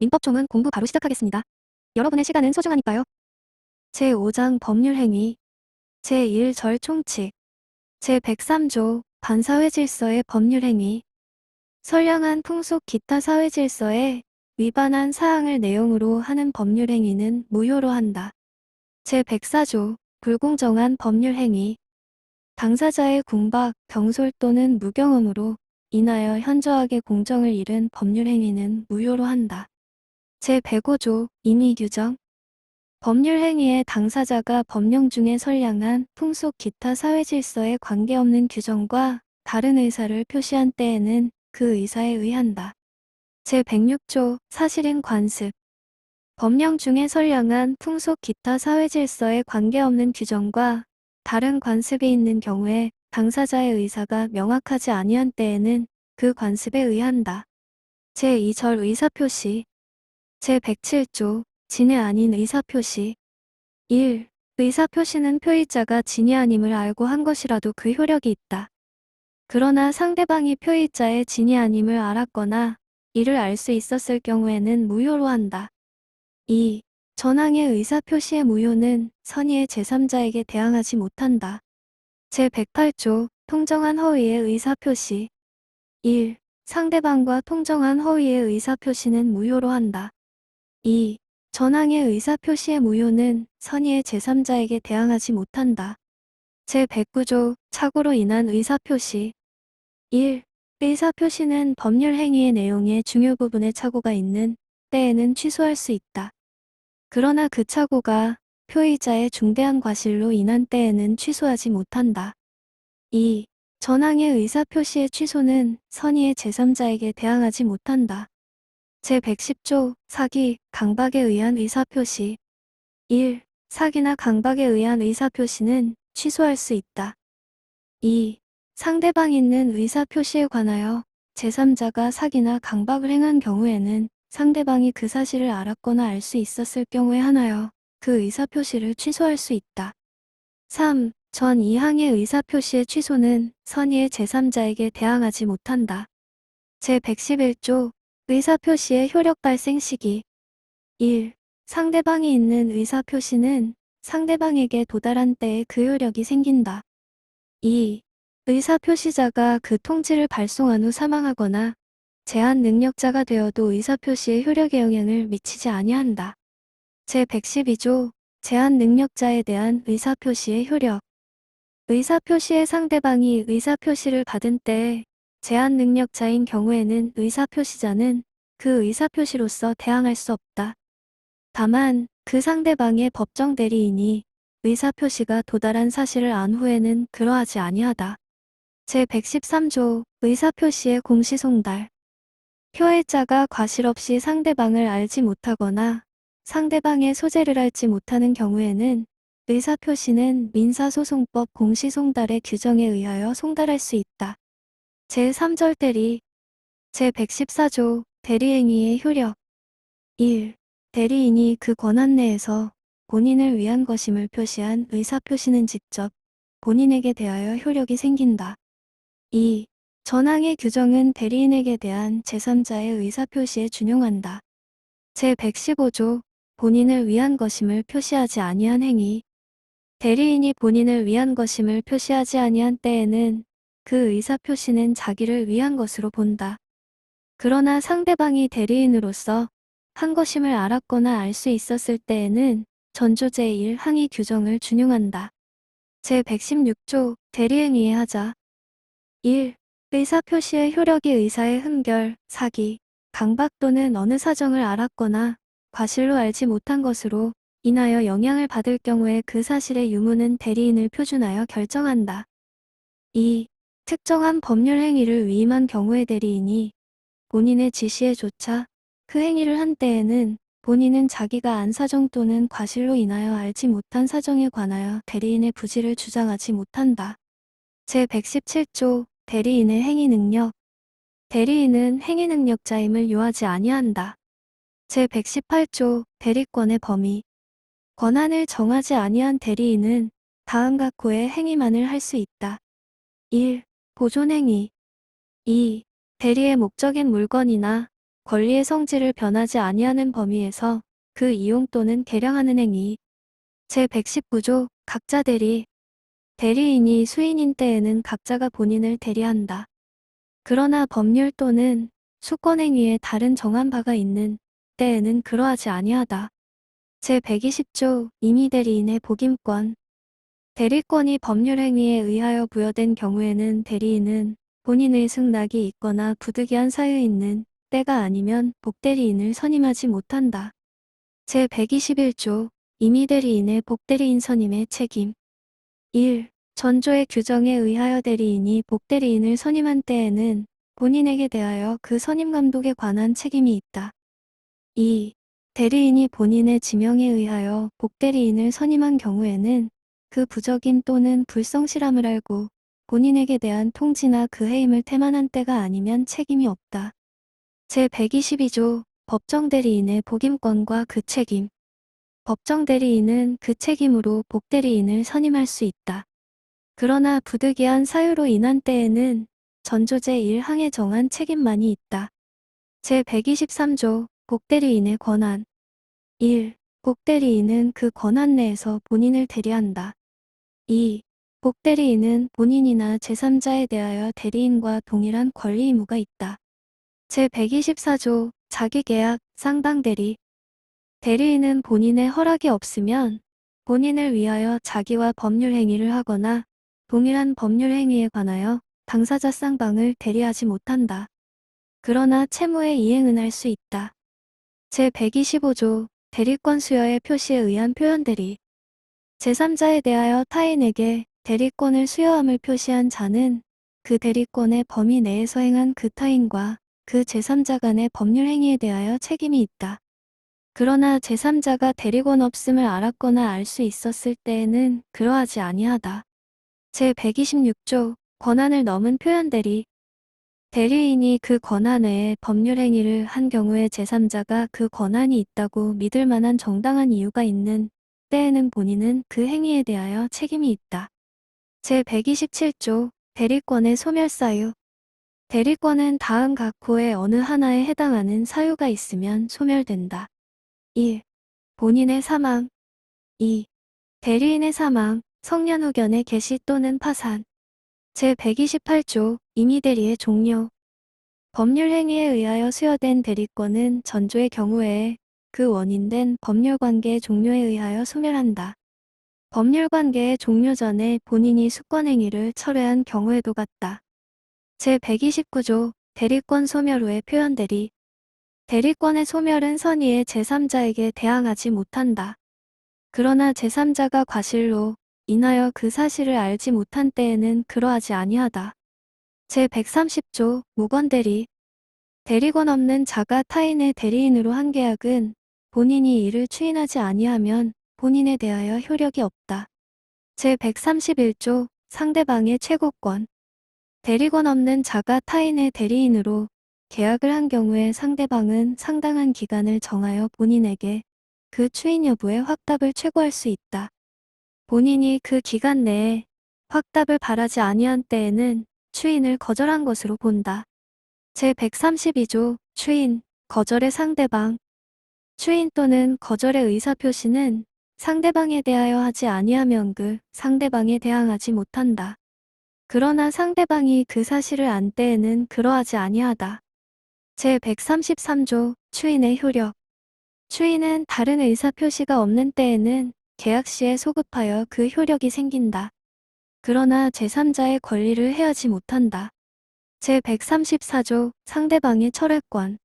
민법총은 공부 바로 시작하겠습니다. 여러분의 시간은 소중하니까요. 제5장 법률행위 제1 절총칙 제103조 반사회질서의 법률행위 선량한 풍속 기타 사회질서에 위반한 사항을 내용으로 하는 법률행위는 무효로 한다. 제104조 불공정한 법률행위 당사자의 궁박, 병솔 또는 무경험으로 인하여 현저하게 공정을 잃은 법률행위는 무효로 한다. 제105조 임의규정 법률행위의 당사자가 법령 중에 선량한 풍속 기타 사회질서에 관계없는 규정과 다른 의사를 표시한 때에는 그 의사에 의한다. 제106조 사실인 관습 법령 중에 선량한 풍속 기타 사회질서에 관계없는 규정과 다른 관습이 있는 경우에 당사자의 의사가 명확하지 아니한 때에는 그 관습에 의한다. 제2절 의사표시 제107조 진의 아닌 의사표시 1. 의사표시는 표의자가 진이 아님을 알고 한 것이라도 그 효력이 있다. 그러나 상대방이 표의자의 진이 아님을 알았거나 이를 알 수 있었을 경우에는 무효로 한다. 2. 전항의 의사표시의 무효는 선의의 제3자에게 대항하지 못한다. 제108조 통정한 허위의 의사표시 1. 상대방과 통정한 허위의 의사표시는 무효로 한다. 2. 전항의 의사표시의 무효는 선의의 제3자에게 대항하지 못한다. 제109조 착오로 인한 의사표시 1. 의사표시는 법률행위의 내용의 중요 부분에 착오가 있는 때에는 취소할 수 있다. 그러나 그 착오가 표의자의 중대한 과실로 인한 때에는 취소하지 못한다. 2. 전항의 의사표시의 취소는 선의의 제3자에게 대항하지 못한다. 제110조 사기, 강박에 의한 의사표시 1. 사기나 강박에 의한 의사표시는 취소할 수 있다. 2. 상대방 있는 의사표시에 관하여 제3자가 사기나 강박을 행한 경우에는 상대방이 그 사실을 알았거나 알 수 있었을 경우에 한하여 그 의사표시를 취소할 수 있다. 3. 전 이항의 의사표시의 취소는 선의의 제3자에게 대항하지 못한다. 제111조 의사표시의 효력 발생 시기 1. 상대방이 있는 의사표시는 상대방에게 도달한 때에 그 효력이 생긴다. 2. 의사표시자가 그 통지를 발송한 후 사망하거나 제한 능력자가 되어도 의사표시의 효력에 영향을 미치지 아니한다. 제112조 제한 능력자에 대한 의사표시의 효력 의사표시의 상대방이 의사표시를 받은 때에 제한 능력자인 경우에는 의사표시자는 그 의사표시로서 대항할 수 없다. 다만 그 상대방의 법정 대리인이 의사표시가 도달한 사실을 안 후에는 그러하지 아니하다. 제113조 의사표시의 공시송달 표의자가 과실 없이 상대방을 알지 못하거나 상대방의 소재를 알지 못하는 경우에는 의사표시는 민사소송법 공시송달의 규정에 의하여 송달할 수 있다. 제3절 대리 제114조 대리행위의 효력 1. 대리인이 그 권한 내에서 본인을 위한 것임을 표시한 의사표시는 직접 본인에게 대하여 효력이 생긴다. 2. 전항의 규정은 대리인에게 대한 제3자의 의사표시에 준용한다. 제115조 본인을 위한 것임을 표시하지 아니한 행위 대리인이 본인을 위한 것임을 표시하지 아니한 때에는 그 의사표시는 자기를 위한 것으로 본다. 그러나 상대방이 대리인으로서 한 것임을 알았거나 알 수 있었을 때에는 전조 제1 항의 규정을 준용한다. 제116조 대리행위의 하자 1. 의사표시의 효력이 의사의 흠결, 사기, 강박 또는 어느 사정을 알았거나 과실로 알지 못한 것으로 인하여 영향을 받을 경우에 그 사실의 유무는 대리인을 표준하여 결정한다. 2. 특정한 법률 행위를 위임한 경우에 대리인이 본인의 지시에 조차 그 행위를 한 때에는 본인은 자기가 안 사정 또는 과실로 인하여 알지 못한 사정에 관하여 대리인의 부지를 주장하지 못한다. 제117조 대리인의 행위능력 대리인은 행위능력자임을 요하지 아니한다. 제118조 대리권의 범위 권한을 정하지 아니한 대리인은 다음 각호의 행위만을 할 수 있다. 1. 보존행위 2. 대리의 목적인 물건이나 권리의 성질을 변하지 아니하는 범위에서 그 이용 또는 개량하는 행위. 제119조 각자 대리. 대리인이 수인인 때에는 각자가 본인을 대리한다. 그러나 법률 또는 수권행위에 다른 정한 바가 있는 때에는 그러하지 아니하다. 제120조 임의대리인의 복임권. 대리권이 법률행위에 의하여 부여된 경우에는 대리인은 본인의 승낙이 있거나 부득이한 사유 있는 때가 아니면 복대리인을 선임하지 못한다. 제121조 임의대리인의 복대리인 선임의 책임. 1. 전조의 규정에 의하여 대리인이 복대리인을 선임한 때에는 본인에게 대하여 그 선임 감독에 관한 책임이 있다. 2. 대리인이 본인의 지명에 의하여 복대리인을 선임한 경우에는 그 부적임 또는 불성실함을 알고 본인에게 대한 통지나 그 해임을 태만한 때가 아니면 책임이 없다. 제122조 법정대리인의 복임권과 그 책임. 법정대리인은 그 책임으로 복대리인을 선임할 수 있다. 그러나 부득이한 사유로 인한 때에는 전조제 1항에 정한 책임만이 있다. 제123조 복대리인의 권한. 1. 복대리인은 그 권한 내에서 본인을 대리한다. 2. 복대리인은 본인이나 제3자에 대하여 대리인과 동일한 권리 의무가 있다. 제124조 자기계약 쌍방대리. 대리인은 본인의 허락이 없으면 본인을 위하여 자기와 법률 행위를 하거나 동일한 법률 행위에 관하여 당사자 쌍방을 대리하지 못한다. 그러나 채무의 이행은 할 수 있다. 제125조 대리권 수여의 표시에 의한 표현대리. 제3자에 대하여 타인에게 대리권을 수여함을 표시한 자는 그 대리권의 범위 내에서 행한 그 타인과 그 제3자 간의 법률 행위에 대하여 책임이 있다. 그러나 제3자가 대리권 없음을 알았거나 알 수 있었을 때에는 그러하지 아니하다. 제126조 권한을 넘은 표현대리. 대리인이 그 권한 외에 법률 행위를 한 경우에 제3자가 그 권한이 있다고 믿을 만한 정당한 이유가 있는 때에는 본인은 그 행위에 대하여 책임이 있다. 제127조 대리권의 소멸사유. 대리권은 다음 각 호의 어느 하나에 해당하는 사유가 있으면 소멸된다. 1. 본인의 사망. 2. 대리인의 사망, 성년후견의 개시 또는 파산. 제128조 임의대리의 종료. 법률 행위에 의하여 수여된 대리권은 전조의 경우에 그 원인된 법률관계의 종료에 의하여 소멸한다. 법률관계의 종료 전에 본인이 수권행위를 철회한 경우에도 같다. 제129조 대리권 소멸 후의 표현대리. 대리권의 소멸은 선의의 제3자에게 대항하지 못한다. 그러나 제3자가 과실로 인하여 그 사실을 알지 못한 때에는 그러하지 아니하다. 제130조 무권대리. 대리권 없는 자가 타인의 대리인으로 한 계약은 본인이 이를 추인하지 아니하면 본인에 대하여 효력이 없다. 제131조 상대방의 최고권. 대리권 없는 자가 타인의 대리인으로 계약을 한 경우에 상대방은 상당한 기간을 정하여 본인에게 그 추인 여부의 확답을 최고할 수 있다. 본인이 그 기간 내에 확답을 바라지 아니한 때에는 추인을 거절한 것으로 본다. 제132조 추인, 거절의 상대방. 추인 또는 거절의 의사표시는 상대방에 대하여 하지 아니하면 그 상대방에 대항하지 못한다. 그러나 상대방이 그 사실을 안 때에는 그러하지 아니하다. 제133조 추인의 효력. 추인은 다른 의사표시가 없는 때에는 계약 시에 소급하여 그 효력이 생긴다. 그러나 제3자의 권리를 해하지 못한다. 제134조 상대방의 철회권.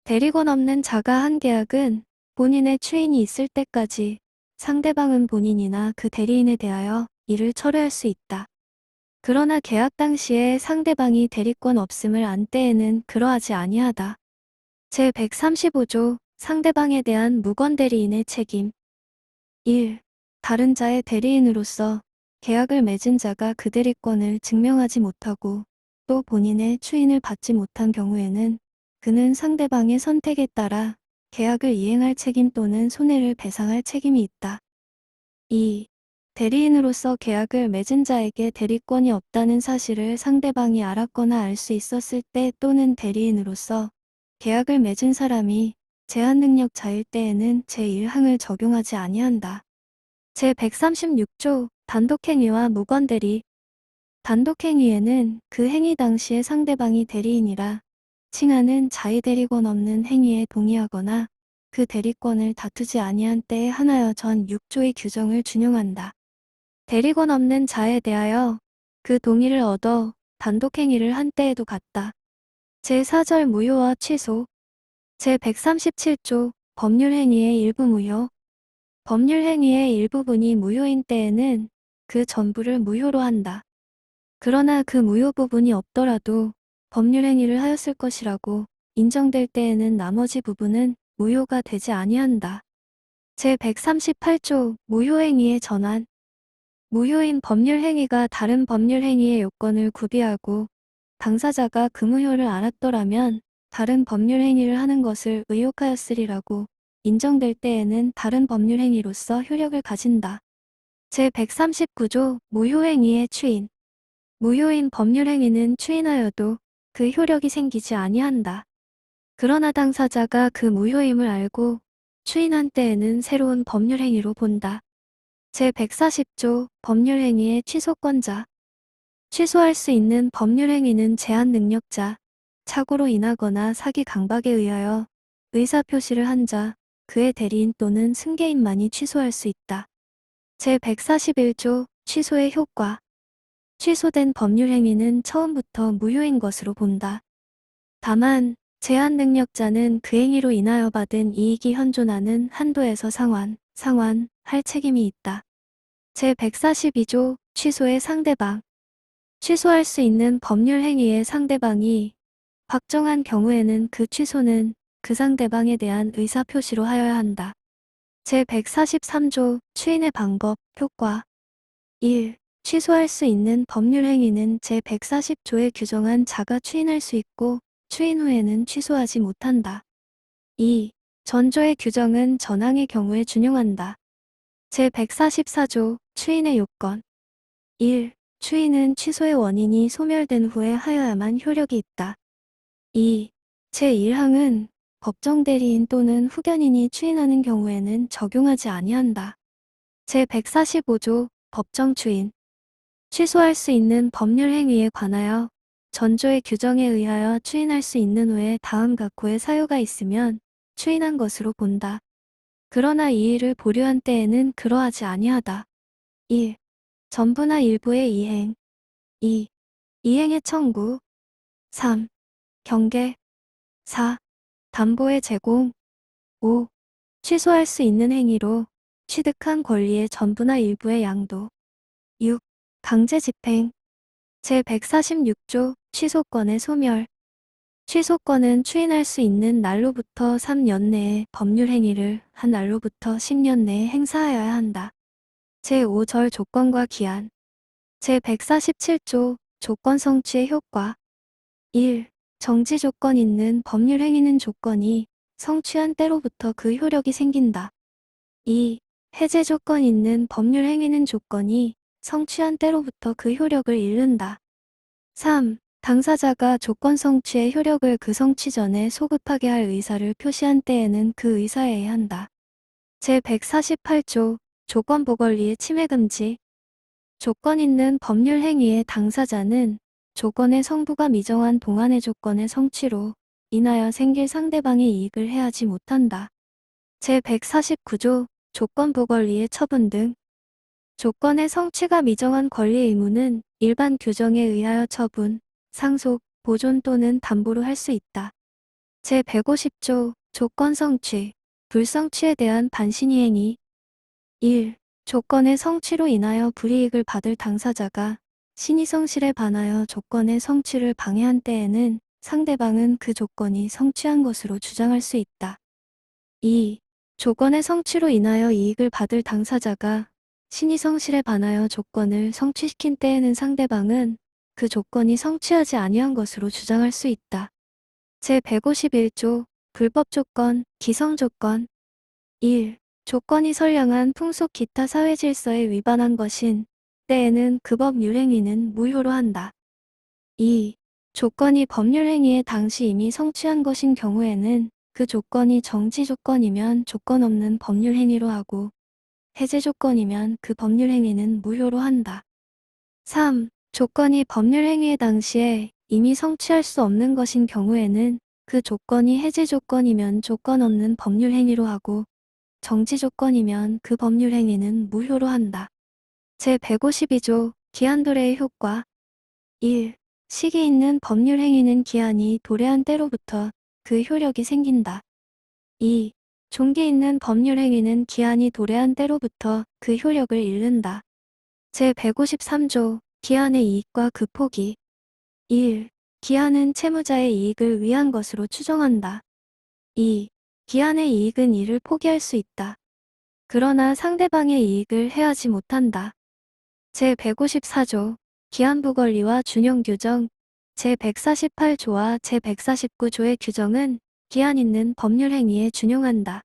대리권 없는 자가 한 계약은 본인의 추인이 있을 때까지 상대방은 본인이나 그 대리인에 대하여 이를 철회할 수 있다. 그러나 계약 당시에 상대방이 대리권 없음을 안 때에는 그러하지 아니하다. 제135조 상대방에 대한 무권대리인의 책임. 1. 다른 자의 대리인으로서 계약을 맺은 자가 그 대리권을 증명하지 못하고 또 본인의 추인을 받지 못한 경우에는 그는 상대방의 선택에 따라 계약을 이행할 책임 또는 손해를 배상할 책임이 있다. 2. 대리인으로서 계약을 맺은 자에게 대리권이 없다는 사실을 상대방이 알았거나 알 수 있었을 때 또는 대리인으로서 계약을 맺은 사람이 제한능력자일 때에는 제1항을 적용하지 아니한다. 제136조 단독행위와 무관대리. 단독행위에는 그 행위 당시에 상대방이 대리인이라 칭하는 자의대리권 없는 행위에 동의하거나 그 대리권을 다투지 아니한 때에 한하여 전 6조의 규정을 준용한다. 대리권 없는 자에 대하여 그 동의를 얻어 단독행위를 한 때에도 같다. 제4절 무효와 취소. 제137조 법률행위의 일부 무효. 법률행위의 일부분이 무효인 때에는 그 전부를 무효로 한다. 그러나 그 무효 부분이 없더라도 법률행위를 하였을 것이라고 인정될 때에는 나머지 부분은 무효가 되지 아니한다. 제138조 무효행위의 전환. 무효인 법률행위가 다른 법률행위의 요건을 구비하고 당사자가 그 무효를 알았더라면 다른 법률행위를 하는 것을 의욕하였으리라고 인정될 때에는 다른 법률행위로서 효력을 가진다. 제139조 무효행위의 추인. 무효인 법률행위는 추인하여도 그 효력이 생기지 아니한다. 그러나 당사자가 그 무효임을 알고 추인한 때에는 새로운 법률행위로 본다. 제140조 법률행위의 취소권자. 취소할 수 있는 법률행위는 제한능력자, 착오로 인하거나 사기 강박에 의하여 의사표시를 한 자, 그의 대리인 또는 승계인만이 취소할 수 있다. 제141조 취소의 효과. 취소된 법률행위는 처음부터 무효인 것으로 본다. 다만 제한능력자는 그 행위로 인하여 받은 이익이 현존하는 한도에서 상환할 책임이 있다. 제142조 취소의 상대방. 취소할 수 있는 법률행위의 상대방이 확정한 경우에는 그 취소는 그 상대방에 대한 의사표시로 하여야 한다. 제143조 추인의 방법, 효과. 1. 취소할 수 있는 법률행위는 제140조에 규정한 자가 추인할 수 있고 추인 후에는 취소하지 못한다. 2. 전조의 규정은 전항의 경우에 준용한다. 제144조 추인의 요건. 1. 추인은 취소의 원인이 소멸된 후에 하여야만 효력이 있다. 2. 제1항은 법정 대리인 또는 후견인이 추인하는 경우에는 적용하지 아니한다. 제145조 법정 추인. 취소할 수 있는 법률 행위에 관하여 전조의 규정에 의하여 추인할 수 있는 후에 다음 각호의 사유가 있으면 추인한 것으로 본다. 그러나 이의를 보류한 때에는 그러하지 아니하다. 1. 전부나 일부의 이행. 2. 이행의 청구. 3. 경계. 4. 담보의 제공. 5. 취소할 수 있는 행위로 취득한 권리의 전부나 일부의 양도. 6. 강제 집행. 제146조 취소권의 소멸. 취소권은 추인할 수 있는 날로부터 3년 내에 법률 행위를 한 날로부터 10년 내에 행사하여야 한다. 제5절 조건과 기한. 제147조 조건 성취의 효과. 1. 정지 조건 있는 법률 행위는 조건이 성취한 때로부터 그 효력이 생긴다. 2. 해제 조건 있는 법률 행위는 조건이 성취한 때로부터 그 효력을 잃는다. 3. 당사자가 조건 성취의 효력을 그 성취 전에 소급하게 할 의사를 표시한 때에는 그 의사에 의한다. 제148조 조건보 권리의 침해 금지. 조건 있는 법률 행위의 당사자는 조건의 성부가 미정한 동안의 조건의 성취로 인하여 생길 상대방의 이익을 해하지 못한다. 제149조 조건보 권리의 처분 등. 조건의 성취가 미정한 권리 의무는 일반 규정에 의하여 처분, 상속, 보존 또는 담보로 할 수 있다. 제150조 조건 성취, 불성취에 대한 반신이 행위. 1. 조건의 성취로 인하여 불이익을 받을 당사자가 신의 성실에 반하여 조건의 성취를 방해한 때에는 상대방은 그 조건이 성취한 것으로 주장할 수 있다. 2. 조건의 성취로 인하여 이익을 받을 당사자가 신의 성실에 반하여 조건을 성취시킨 때에는 상대방은 그 조건이 성취하지 아니한 것으로 주장할 수 있다. 제151조 불법 조건, 기성 조건. 1. 조건이 선량한 풍속 기타 사회 질서에 위반한 것인 때에는 그 법 유행위는 무효로 한다. 2. 조건이 법률 행위에 당시 이미 성취한 것인 경우에는 그 조건이 정지 조건이면 조건 없는 법률 행위로 하고 해제 조건이면 그 법률 행위는 무효로 한다. 3. 조건이 법률 행위의 당시에 이미 성취할 수 없는 것인 경우에는 그 조건이 해제 조건이면 조건 없는 법률 행위로 하고 정지 조건이면 그 법률 행위는 무효로 한다. 제152조 기한도래의 효과 1. 시기 있는 법률 행위는 기한이 도래한 때로부터 그 효력이 생긴다. 2. 종기 있는 법률 행위는 기한이 도래한 때로부터 그 효력을 잃는다. 제153조 기한의 이익과 그 포기 1. 기한은 채무자의 이익을 위한 것으로 추정한다. 2. 기한의 이익은 이를 포기할 수 있다. 그러나 상대방의 이익을 해하지 못한다. 제154조 기한부권리와 준용규정 제148조와 제149조의 규정은 기한 있는 법률 행위에 준용한다.